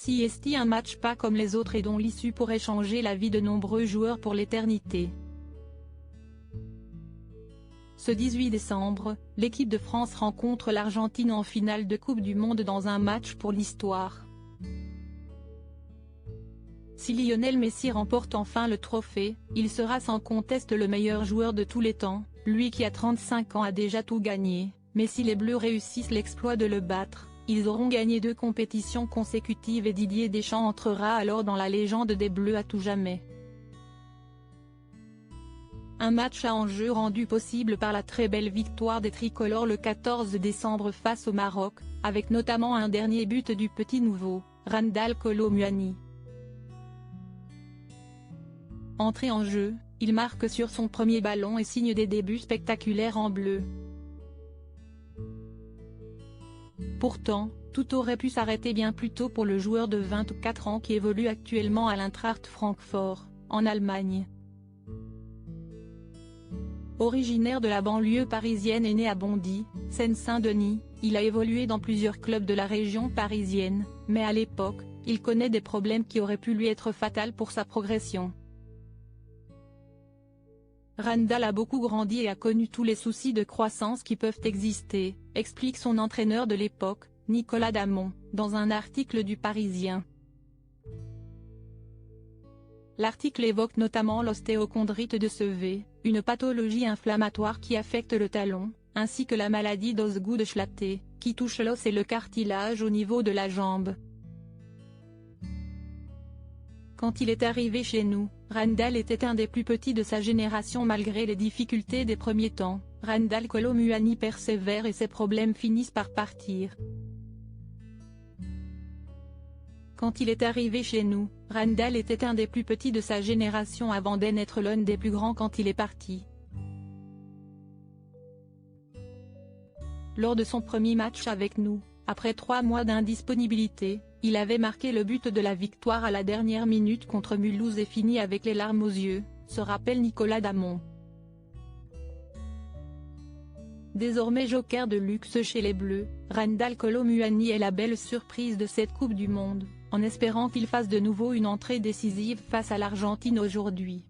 Ceci est un match pas comme les autres et dont l'issue pourrait changer la vie de nombreux joueurs pour l'éternité. Ce 18 décembre, l'équipe de France rencontre l'Argentine en finale de Coupe du Monde dans un match pour l'histoire. Si Lionel Messi remporte enfin le trophée, il sera sans conteste le meilleur joueur de tous les temps, lui qui à 35 ans a déjà tout gagné, mais si les Bleus réussissent l'exploit de le battre, ils auront gagné 2 compétitions consécutives et Didier Deschamps entrera alors dans la légende des Bleus à tout jamais. Un match à enjeu rendu possible par la très belle victoire des tricolores le 14 décembre face au Maroc, avec notamment un dernier but du petit nouveau, Randal Kolo Muani. Entré en jeu, il marque sur son premier ballon et signe des débuts spectaculaires en bleu. Pourtant, tout aurait pu s'arrêter bien plus tôt pour le joueur de 24 ans qui évolue actuellement à l'Eintracht Francfort, en Allemagne. Originaire de la banlieue parisienne et né à Bondy, Seine-Saint-Denis, il a évolué dans plusieurs clubs de la région parisienne, mais à l'époque, il connaît des problèmes qui auraient pu lui être fatals pour sa progression. Randal a beaucoup grandi et a connu tous les soucis de croissance qui peuvent exister, explique son entraîneur de l'époque, Nicolas Damon, dans un article du Parisien. L'article évoque notamment l'ostéochondrite de Sevé, une pathologie inflammatoire qui affecte le talon, ainsi que la maladie d'Osgood-Schlatter, qui touche l'os et le cartilage au niveau de la jambe. Quand il est arrivé chez nous, Randal était un des plus petits de sa génération malgré les difficultés des premiers temps. Randal Kolo Muani persévère et ses problèmes finissent par partir. Quand il est arrivé chez nous, Randal était un des plus petits de sa génération avant d'être l'un des plus grands quand il est parti. Lors de son premier match avec nous, après 3 mois d'indisponibilité, il avait marqué le but de la victoire à la dernière minute contre Mulhouse et fini avec les larmes aux yeux, se rappelle Nicolas Damon. Désormais joker de luxe chez les Bleus, Randal Kolo Muani est la belle surprise de cette Coupe du Monde, en espérant qu'il fasse de nouveau une entrée décisive face à l'Argentine aujourd'hui.